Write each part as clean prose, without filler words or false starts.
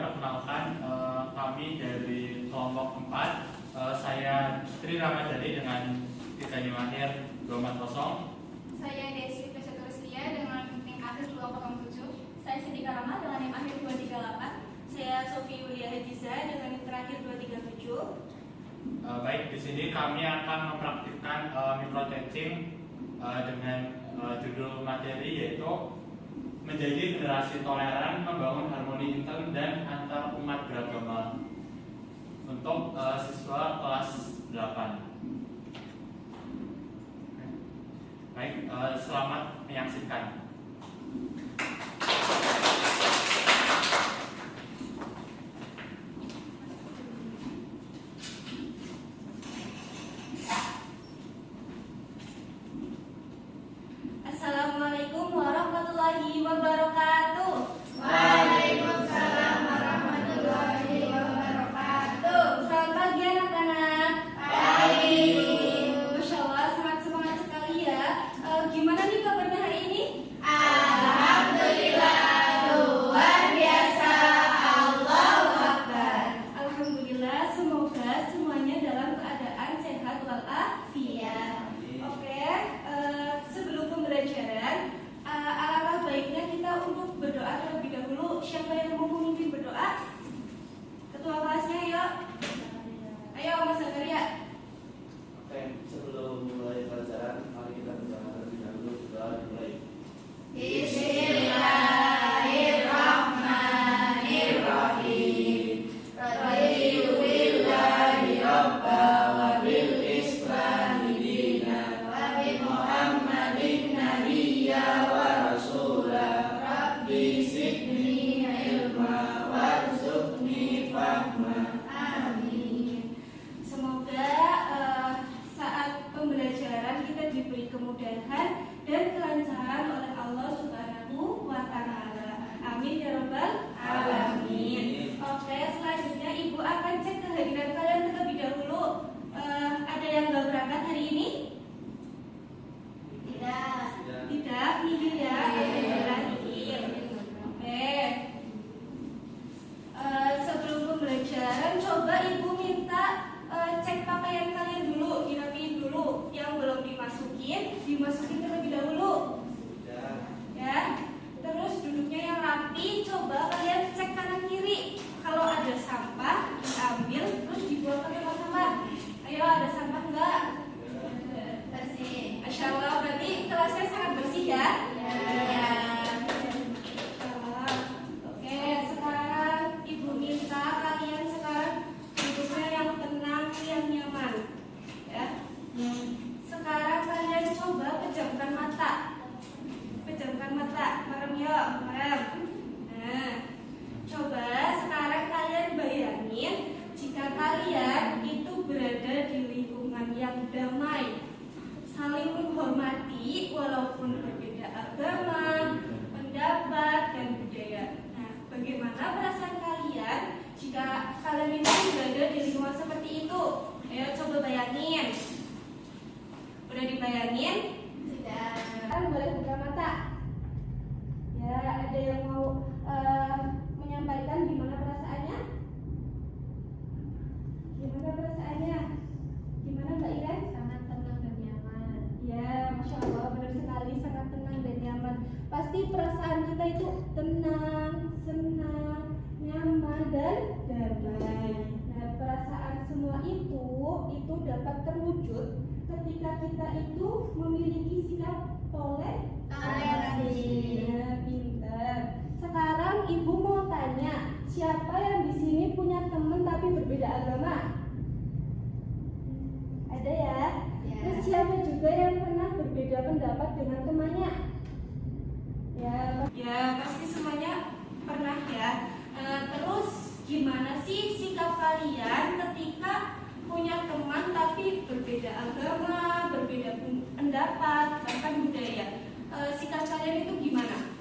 perkenalkan kami dari kelompok 4. Saya Tri Ramadhani dengan Titani Mahir 240. Saya Desi Peseturistia dengan NIM akhir 207. Saya Sidika Rama dengan NIM akhir 238. Saya Sofi Yulia Hajiza dengan NIM terakhir 237. Baik, di sini kami akan mempraktikkan micro-teaching dengan judul materi yaitu menjadi generasi toleran, membangun harmoni intern dan antar umat beragama untuk siswa kelas 8. Baik, selamat menyaksikan. Assalamualaikum warahmatullahi wabarakatuh. Waalaikumsalam warahmatullahi wabarakatuh. Selamat pagi anak-anak. Pagi. Masya Allah, sangat semangat sekali ya. Gimana nih kabarnya hari ini? Alhamdulillah, luar biasa. Allahu Akbar. Alhamdulillah, semoga semuanya dalam keadaan sehat walafiat. Oke, sebelum pembelajaran, alangkah baiknya kita untuk berdoa terlebih dahulu. Siapa yang mau memimpin berdoa? Ketua kelasnya, yuk. Ayo, Mas Zakaria. Oke, sebelum mulai pelajaran, mari kita berdoa terlebih dahulu. Doa dimulai. Bismillahirrahmanirrahim. Raditu billahi rabba wa bil islami dina wa bi Muhammadin nabiyya wa rasula. Rabbi zidni ilma warzuqni fahma. Amin. Semoga saat pembelajaran kita diberi kemudahan dan kelancaran oleh Allah Subhanahu wa Ta'ala. Amin ya Rabbal alamin. Oke, selanjutnya Ibu akan cek kehadiran kalian terlebih dahulu. Ada yang nggak berangkat hari ini? Tidak. Tidak, nihil ya. Alhamdulillah, nihil. Oke. Sebelum pembelajaran, coba Ibu minta cek pakaian kalian dulu, dirapiin dulu. Yang belum dimasukin terlebih dahulu. Ya. Terus duduknya yang rapi, coba kalian cek kanan kiri. Kalau ada sampah, diambil terus dibuang ke tempat sampah. Ayo, ada sampah enggak? Bersih. Masya Allah, berarti kelasnya sangat bersih ya? Ya. Oke, sekarang Ibu minta kalian sekarang duduknya yang tenang, yang nyaman. Ya. Sekarang kalian coba pejamkan mata. Pejamkan mata, merem yuk, merem. Nah, coba sekarang kalian bayangin jika kalian itu berada di lingkungan yang damai, saling menghormati walaupun berbeda agama, pendapat, dan budaya. Nah, bagaimana perasaan kalian jika kalian itu berada di lingkungan seperti itu? Ayo coba bayangin. Udah dibayangin? Sudah. Kalian boleh buka mata. Ya, ada yang mau menyampaikan gimana perasaannya? Gimana perasaannya? Gimana Mbak Iren? Sangat tenang dan nyaman. Ya, Masya Allah, benar sekali, sangat tenang dan nyaman. Pasti perasaan kita itu tenang, senang, nyaman, dan damai. Nah, perasaan semua itu dapat terwujud ketika kita itu memiliki sikap Toleransi. Ya, pintar. Sekarang Ibu mau tanya, siapa yang di sini punya teman tapi berbeda agama? Ada ya? Ya. Terus siapa juga yang pernah berbeda pendapat dengan temannya? Ya pasti semuanya pernah ya. Terus gimana sih sikap kalian ketika punya teman tapi berbeda agama, berbeda pendapat, bahkan budaya? Sikap kalian itu gimana?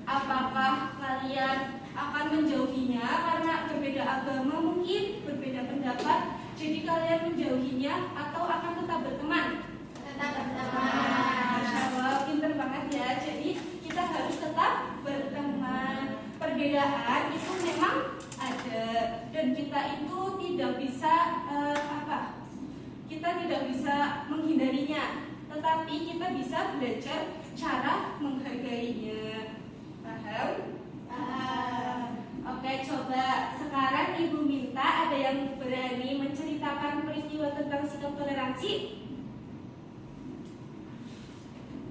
Apakah kalian akan menjauhinya karena berbeda agama mungkin, berbeda pendapat, jadi kalian menjauhinya atau akan tetap berteman? Tetap berteman. Masya Allah, pinter banget ya. Jadi kita harus tetap berteman. Pergi perbedaan itu memang ada, dan kita itu tidak bisa kita tidak bisa menghindarinya, tetapi kita bisa belajar cara menghargainya. Paham? Oke, coba sekarang Ibu minta ada yang berani menceritakan peristiwa tentang sikap toleransi,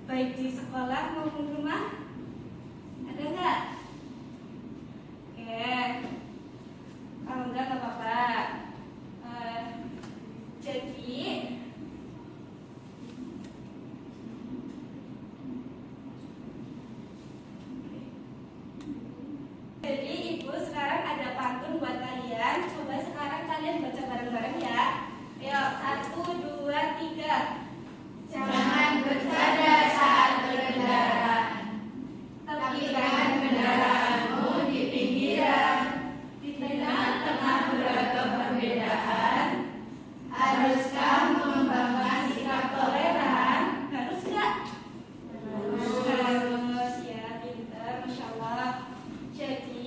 baik di sekolah maupun rumah. Ada nggak? Oke, kalau enggak nggak apa-apa. Jadi Ibu sekarang ada pantun buat kalian. Coba sekarang kalian baca bareng-bareng ya. Ayo, 1, 2, 3. Jangan bercanda saat berkendara, parkirkan kendaraanmu di pinggiran. Di tengah-tengah beragam perbedaan, haruskah mengembangkan sikap toleran? Harus nggak? Harus ya, pintar, Masya Allah. Jadi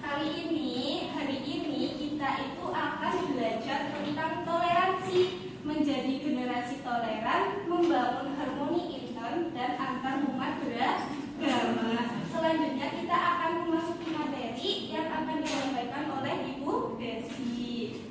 hari ini kita itu akan belajar tentang toleransi, menjadi generasi toleran, membangun harmoni intern dan antar umat beragama. Selanjutnya kita akan memasuki materi yang akan disampaikan oleh Ibu Desi.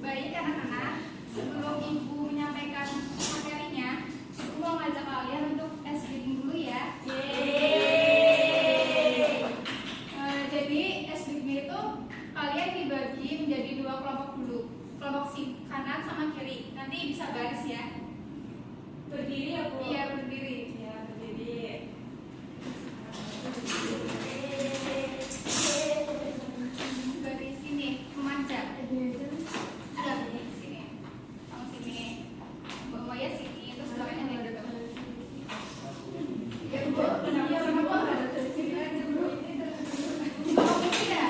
Baik anak-anak, sebelum Ibu menyampaikan materinya, Ibu mau ngajak kalian untuk SBIM dulu ya. Jadi SBIM itu kalian dibagi menjadi 2 kelompok dulu, kelompok kanan sama kiri. Nanti bisa baris ya. Berdiri ya Bu? Iya, berdiri. Ya, berdiri. Baris sini, memanjat. Ada di sini, sama sini. Mbak Maya sini, terus kalian yang ada tuh. Ya Bu, kenapa kenapa nggak ada dari sini aja Bu? Oh, mungkin ya.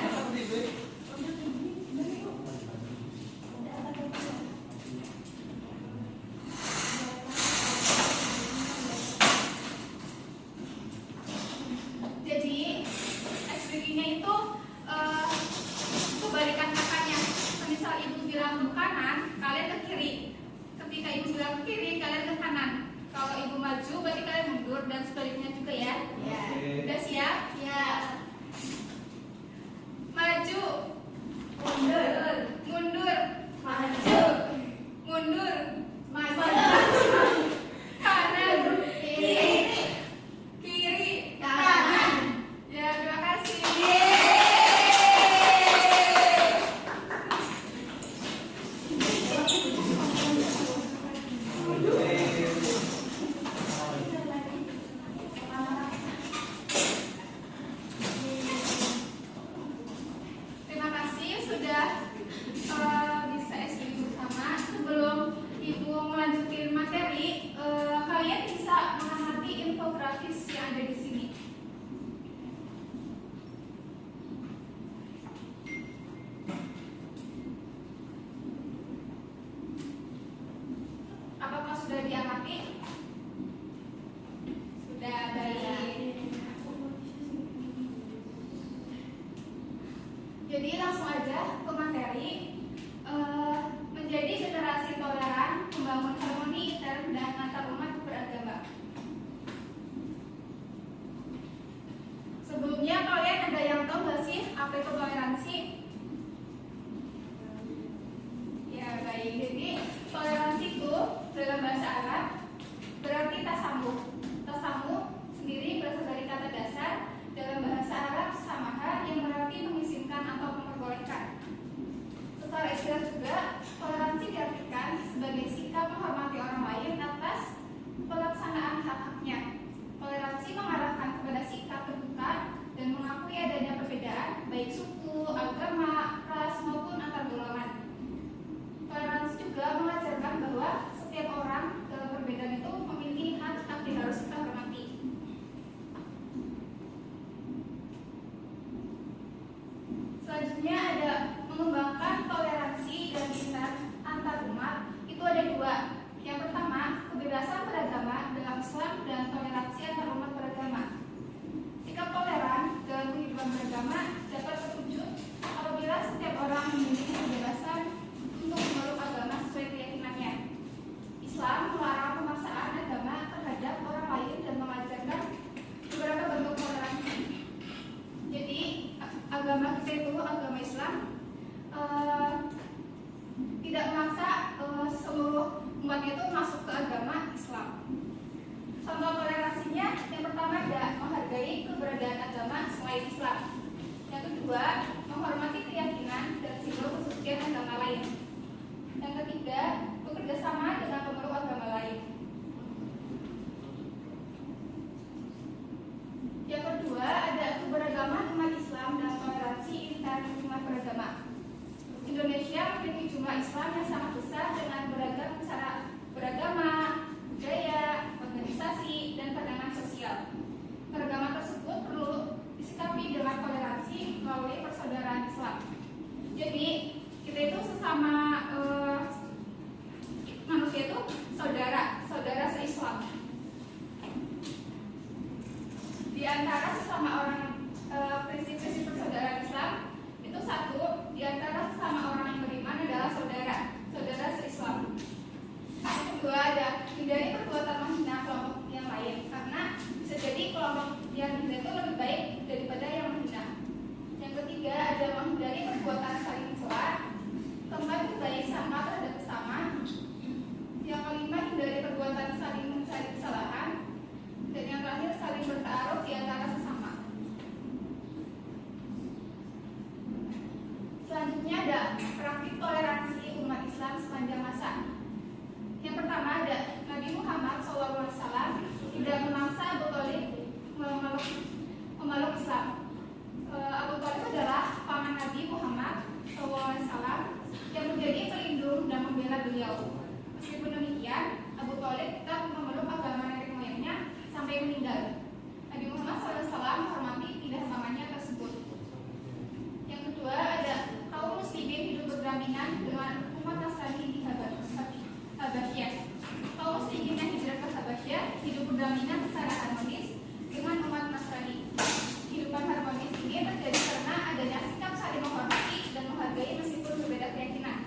Jadi SPG-nya itu kebalikan kakaknya. Misal Ibu bilang ke kanan, kalian ke kiri. Ketika Ibu bilang ke kiri, kalian ke kanan. Kalau Ibu maju, berarti kalian mundur, dan sebaliknya juga ya. Ya. Udah siap? Ya. Maju, Mundur. mundur, Maju. mundur, Maju. kanan, Kiri. kiri. Kanan. Ya, terima kasih. Terima kasih sudah bisa SBIM bersama. Sebelum Ibu melanjutin materi, kalian bisa mengamati infografis yang ada di sini. Apakah sudah diamati? Sudah, baik. Jadi langsung aja ke materi. Menjadi generasi toleran, membangun harmoni intern dan antar umat beragama. Sebelumnya kalian ada yang tahu nggak sih apa itu toleransi? Ya baik. Jadi toleransi itu dalam bahasa Arab berarti tasamuh. Tasamuh sendiri berasal dari kata dasar dalam bahasa Arab samaha yang berarti mengizinkan atau memperbolehkan. Secara istilah juga, toleransi diartikan sebagai sikap menghormati orang lain atas pelaksanaan hak-haknya. Toleransi mengarahkan kepada sikap terbuka dan mengakui adanya perbedaan baik suku, agama, ras maupun antar golongan. Toleransi juga mengajarkan bahwa setiap orang dalam perbedaan tidak memaksa seluruh umatnya itu masuk ke agama Islam. Contoh toleransinya, yang pertama ada menghargai keberadaan agama selain Islam. Yang kedua, menghormati keyakinan dan simbol kesucian agama lain. Yang ketiga, bekerja sama dengan pemeluk agama lain. Yang kedua, ada keberagaman umat Islam dan toleransi intan umat beragama. Indonesia memiliki jumlah Islam yang sangat besar dengan beragam cara beragama, budaya, organisasi, dan pandangan sosial. Keragaman tersebut perlu disikapi dengan toleransi melalui persaudaraan Islam. Jadi kita itu sesama manusia itu saudara se-Islam. Di antara sesama orang prinsip-prinsip persaudaraan Islam itu satu, di antara sesama orang yang beriman adalah saudara se-Islam. Yang kedua ada hindari perbuatan menghina kelompok yang lain, karena bisa jadi kelompok yang hina itu lebih baik daripada yang menghina. Yang ketiga ada menghindari perbuatan saling mencela. Keempat, berbalik sama terhadap sesama. Yang kelima, hindari perbuatan saling mencari kesalahan. Dan yang terakhir, saling bertaruh di antara sesama. Selanjutnya ada praktik toleransi umat Islam sepanjang masa. Yang pertama ada Nabi Muhammad SAW tidak memaksa Abu Thalib memeluk Islam. Abu Thalib adalah paman Nabi Muhammad SAW yang menjadi pelindung dan membela beliau. Meskipun demikian, Abu Thalib tetap memeluk agama nenek moyangnya sampai meninggal. Nabi Muhammad SAW menghormati pilihan pamannya tersebut. Yang kedua ada kaum muslimin hidup berdampingan dengan umat Nasrani di Habasyah. Kaum muslimin yang hijrah ke Habasyah hidup berdampingan secara harmonis dengan umat Nasrani. Kehidupan harmonis ini terjadi karena adanya sikap saling menghormati dan menghargai meskipun berbeda keyakinan.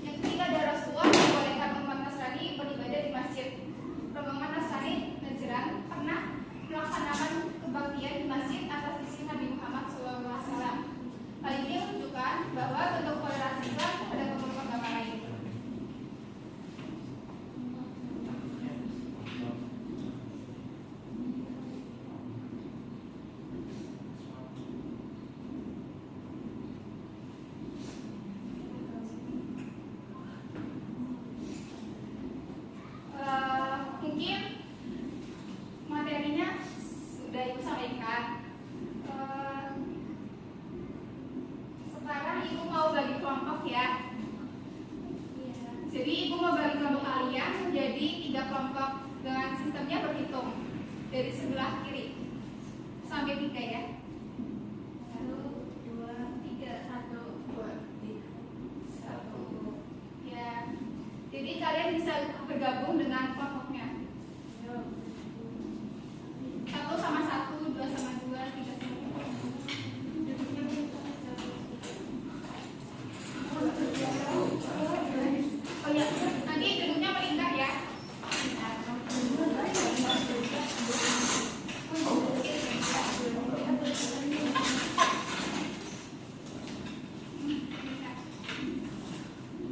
Yang ketiga ada Rasulullah membolehkan umat Nasrani beribadah di masjid. Rombongan Nasrani Najran pernah melaksanakan kebaktian di masjid atas izin Nabi Muhammad SAW. Hal ini menunjukkan bahwa bentuk toleransi Islam terhadap pemeluk agama lain. Mungkin materinya sudah Ibu sampaikan. Sekarang Ibu mau bagi kelompok ya. Jadi Ibu mau bagi kelompok kalian menjadi 3 kelompok dengan sistemnya berhitung dari sebelah kiri sampai 3 ya. 1, 2, 3, 1, 2, 1. Ya. Jadi kalian bisa bergabung dengan kelompoknya. 1 sama 1, 2 sama 2, 3 sama 2. Oh ya, nanti duduknya melingkar ya.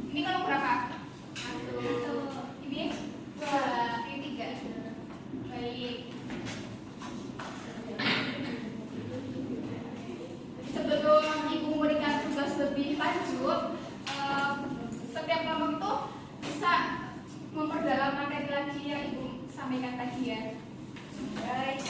Ini kalau berapa? Ini 2, ini 3. Baik. Sebelum Ibu memberikan tugas lebih lanjut, setiap kelompok itu bisa memperdalam materi lagi yang Ibu sampaikan tadi ya. Baik.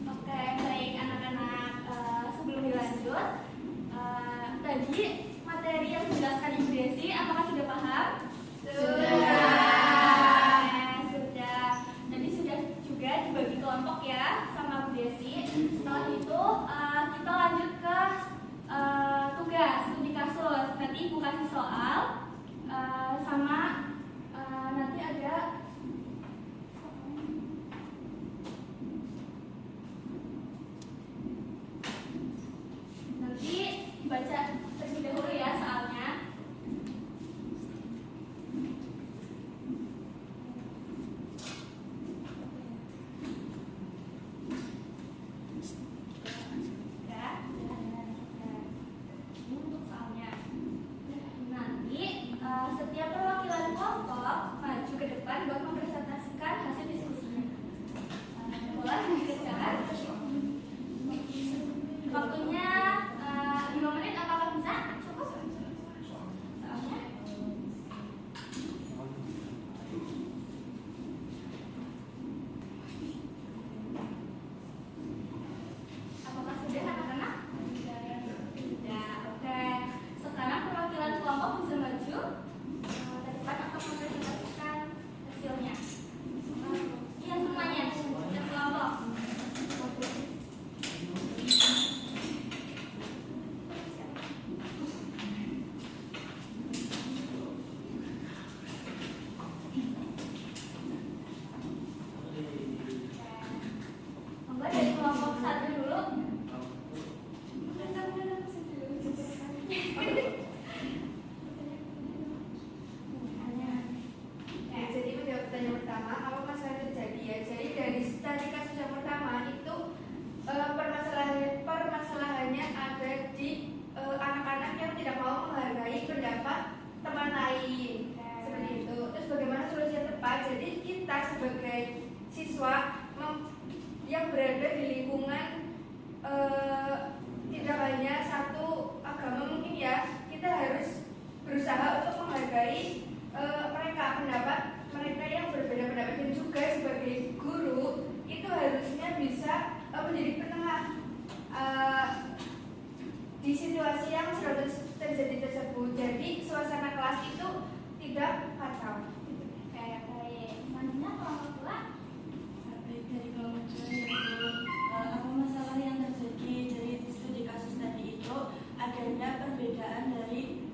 Oke, baik anak-anak. Sebelum dilanjut, tadi materi yang dijelaskan Ibu Desi, apakah sudah paham? Sudah. Jadi sudah juga dibagi kelompok ya sama Bu Desi. Setelah itu kita lanjut ke tugas studi kasus. Nanti Ibu kasih soal sama nanti ada baca terlebih dahulu ya soalnya. Setiap perwakilan kelompok maju ke depan buat mempresentasikan hasil diskusinya. Boleh dikerjakan. Waktunya 5 menit, apakah bisa? Cukup? Soalnya apakah sudah anak-anak? Sudah, oke. Sekarang perwakilan kelompok bisa maju ke depan untuk mempresentasikan hasilnya. Iya semuanya, setiap kelompok. Monggo dari kelompok 1 dulu. Nah, jadi menjawab pertanyaan pertama, apa masalah yang terjadi ya? Jadi dari tadi kasus yang pertama itu permasalahannya ada di anak-anak yang tidak mau menghargai pendapat teman lain, seperti itu. Terus bagaimana solusi yang tepat? Jadi kita sebagai siswa yang berada di lingkungan tidak hanya satu agama mungkin ya, kita harus berusaha untuk menghargai pendapat mereka yang berbeda pendapat, dan juga sebagai guru itu harusnya bisa menjadi penengah di situasi yang sudah terjadi tersebut. Jadi suasana kelas itu tidak kacau. Kayak selanjutnya kelompok 2. Dari kelompok 2 yaitu apa masalah yang terjadi dari studi kasus tadi itu adanya perbedaan dari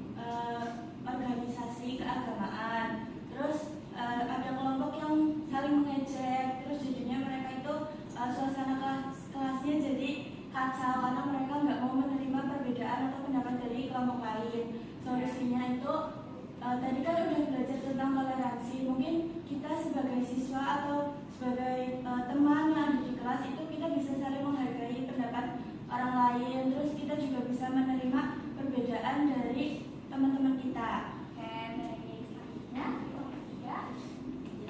organisasi keagamaan. Terus ada kelompok yang saling mengejek, terus jadinya mereka itu suasana kelasnya jadi kacau karena mereka nggak mau menerima perbedaan atau pendapat dari kelompok lain. Solusinya itu tadi kan udah belajar tentang toleransi. Mungkin kita sebagai siswa atau sebagai teman yang ada di kelas itu kita bisa saling menghargai pendapat orang lain. Terus kita juga bisa menerima perbedaan dari teman-teman kita. Oke, dari selanjutnya kelompok 3.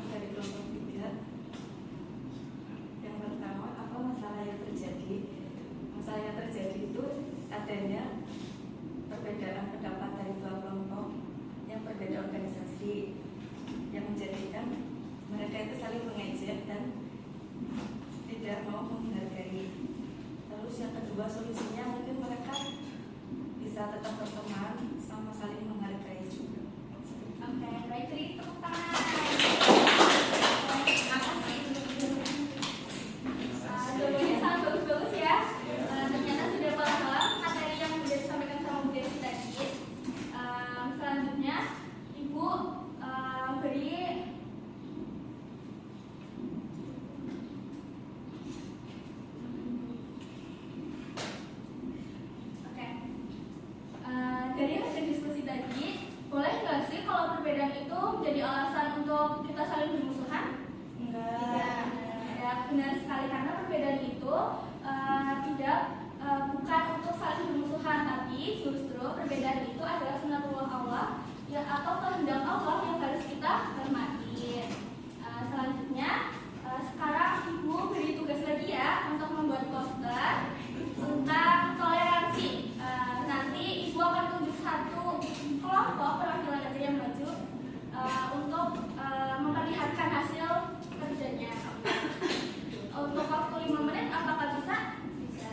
Dari kelompok 3, yang pertama, apa masalah yang terjadi? Masalah yang terjadi itu adanya perbedaan pendapat dari dua kelompok yang berbeda organisasi, yang menjadikan mereka itu saling mengejek dan tidak mau menghargai. Terus yang kedua, solusinya mungkin mereka bisa tetap berteman sama saling menghargai juga. Oke, baik, beri tepuk tangan. Dua-duanya sangat bagus-bagus ya. Ternyata sudah paham materi yang sudah disampaikan sama Bu Desi tadi. Selanjutnya, Ibu beri dari hasil diskusi tadi, boleh nggak sih kalau perbedaan itu menjadi alasan untuk kita saling bermusuhan? Enggak. Ya, benar sekali, karena perbedaan itu bukan untuk saling bermusuhan, tapi justru perbedaan itu adalah sunatullah Allah ya, atau kehendak Allah yang harus kita hormati. Selanjutnya, sekarang Ibu beri tugas lagi ya untuk membuat poster tentang toleransi. Nanti Ibu akan tunjuk satu kelompok perwakilan aja yang maju untuk memperlihatkan hasil kerjanya. Untuk waktu 5 menit, apakah bisa? Bisa.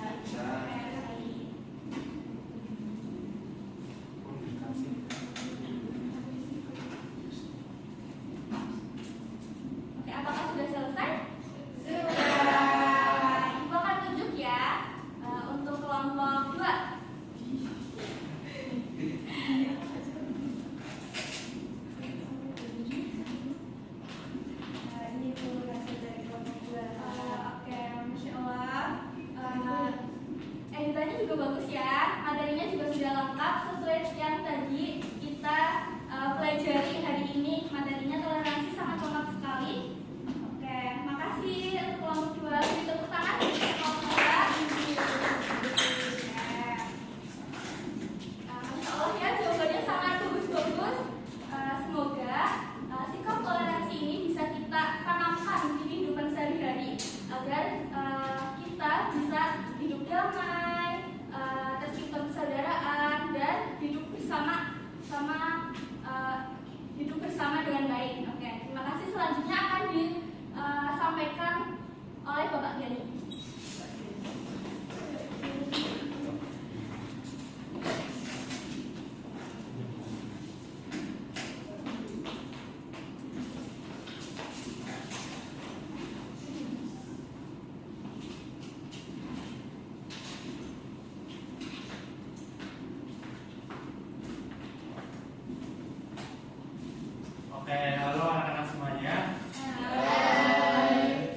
Oke, halo anak-anak semuanya.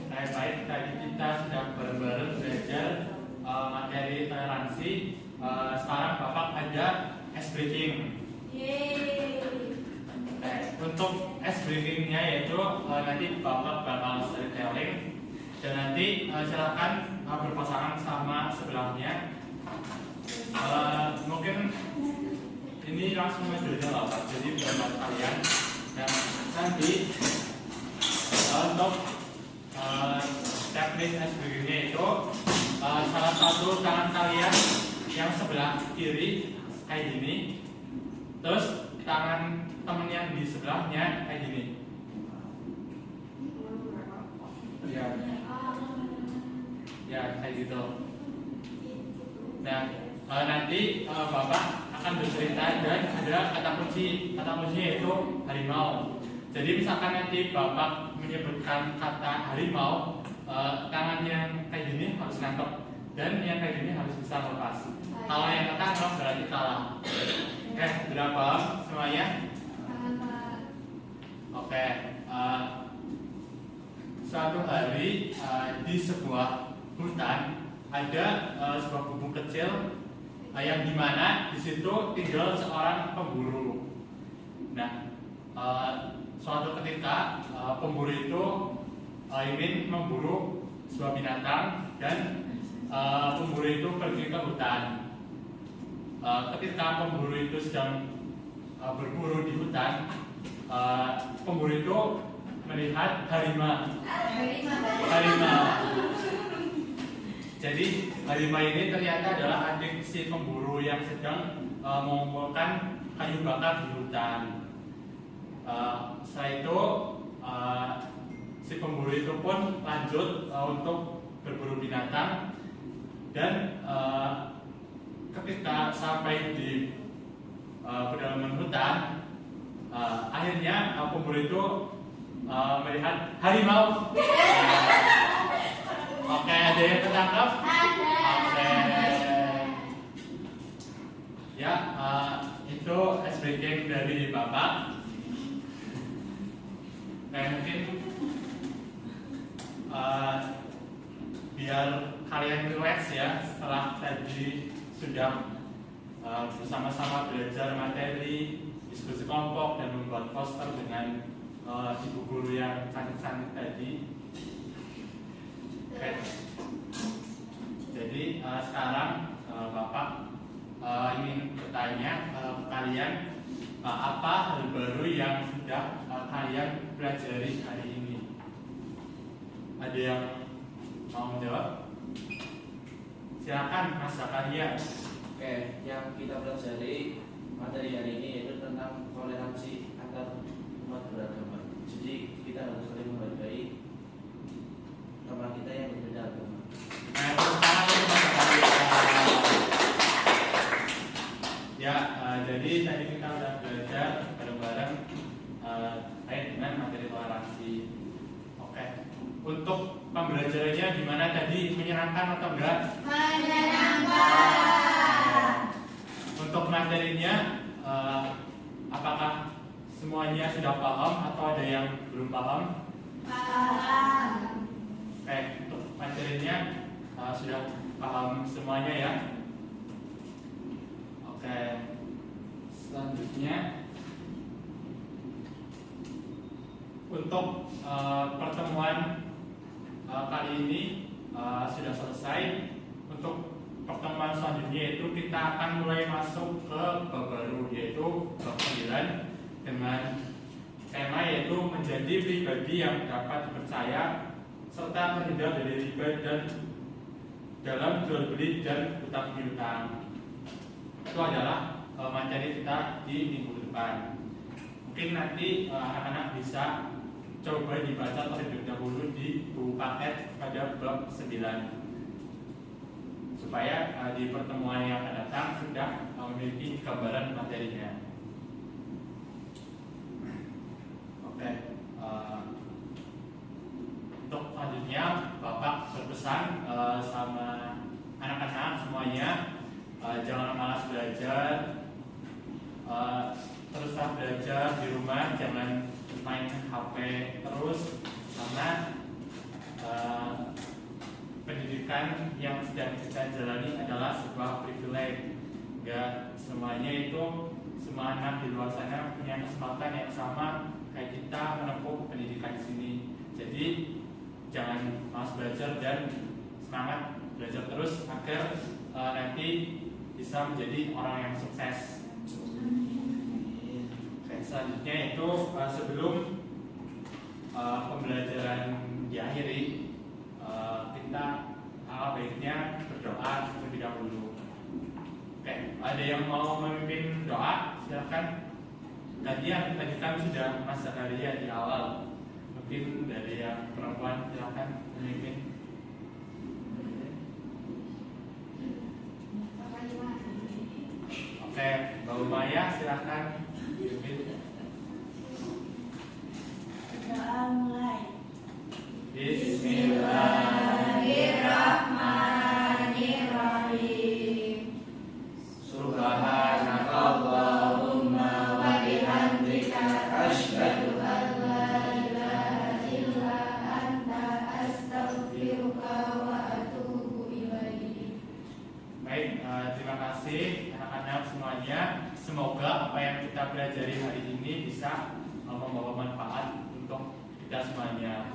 Baik, tadi kita sudah bareng-bareng belajar materi toleransi. Sekarang Bapak ada ice breaking. Untuk ice breakingnya yaitu nanti Bapak bakal storytelling dan nanti silakan berpasangan sama sebelahnya. Mungkin ini langsung aja lah Pak. Jadi buat kalian. Dan nanti untuk teknis ice breakingnya itu salah satu tangan kalian yang sebelah kiri kayak gini, terus tangan temen yang di sebelahnya kayak gini. Ya kayak gitu. Nah nanti Bapak akan bercerita dan ada kata kuncinya yaitu harimau. Jadi misalkan nanti Bapak menyebutkan kata harimau, tangan yang kayak gini harus nangkep dan yang kayak gini harus bisa lepas. Kalau yang ketangkep berarti kalah. Oke, berapa semuanya? Oke, suatu hari di sebuah hutan ada sebuah gubuk kecil yang dimana di situ tinggal seorang pemburu. Nah, suatu ketika pemburu itu ingin memburu sebuah binatang dan pemburu itu pergi ke hutan. Ketika pemburu itu sedang berburu di hutan, pemburu itu melihat harimau. Jadi harimau ini ternyata adalah adik si pemburu yang sedang mengumpulkan kayu bakar di hutan. Setelah itu si pemburu itu pun lanjut untuk berburu binatang dan ketika sampai di pedalaman hutan, akhirnya pemburu itu melihat harimau. Oke, ada yang ketangkap? Oke. Ya, itu ice breaking dari Bapak. Mungkin biar kalian relax ya setelah tadi sudah bersama-sama belajar materi, diskusi kelompok dan membuat poster dengan ibu guru yang cantik-cantik tadi. Oke. Jadi sekarang Bapak ingin bertanya kalian apa hal baru yang sudah kalian pelajari hari ini? Ada yang mau menjawab? Silakan Mas Zakaria. Oke, yang kita pelajari materi hari ini yaitu tentang toleransi antar umat beragama. Jadi kita harus saling menghargai teman kita yang berbeda agama. Ya, jadi tadi kita sudah belajar bareng-bareng terkait dengan materi toleransi. Oke, untuk pembelajarannya gimana tadi? Menyenangkan atau enggak? Menyenangkan. Untuk materinya, apakah semuanya sudah paham atau ada yang belum paham? Paham. Oke, untuk materinya sudah paham semuanya ya. Oke, selanjutnya untuk pertemuan kali ini sudah selesai. Untuk pertemuan selanjutnya itu kita akan mulai masuk ke bab baru yaitu bab 9 dengan tema yaitu menjadi pribadi yang dapat dipercaya serta terhindar dari riba dan dalam jual beli dan hutang piutang. Itu adalah materi kita di minggu depan. Mungkin nanti anak-anak bisa coba dibaca terlebih dahulu di buku paket pada bab 9 supaya di pertemuan yang akan datang sudah memiliki gambaran materinya. Oke, untuk selanjutnya Bapak berpesan sama anak-anak semuanya, jangan malas belajar, teruslah belajar di rumah, jangan main HP terus, karena pendidikan yang sedang kita jalani adalah sebuah privilege. Enggak semuanya itu, semua anak di luar sana punya kesempatan yang sama kayak kita menempuh pendidikan di sini. Jadi jangan malas belajar dan semangat belajar terus agar nanti bisa menjadi orang yang sukses. Oke, selanjutnya itu sebelum pembelajaran diakhiri, kita baiknya berdoa terlebih dahulu. Oke, ada yang mau memimpin doa? Silakan. Tadi kan sudah Mas Zakaria di awal. Mungkin dari yang perempuan silakan memimpin. Oke, Mbak Umaya silakan memimpin. Doa mulai. Bismillahirrahmanirrahim. Subhanakallahumma wa bihamdika Asyhadu an la ilaha illa anta astaghfiruka wa atubu ilaik. Baik, terima kasih anak-anak semuanya. Semoga apa yang kita pelajari hari ini bisa membawa manfaat untuk kita semuanya.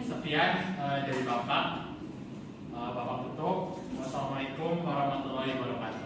Sekian dari Bapak Tutuk. Wassalamualaikum warahmatullahi wabarakatuh.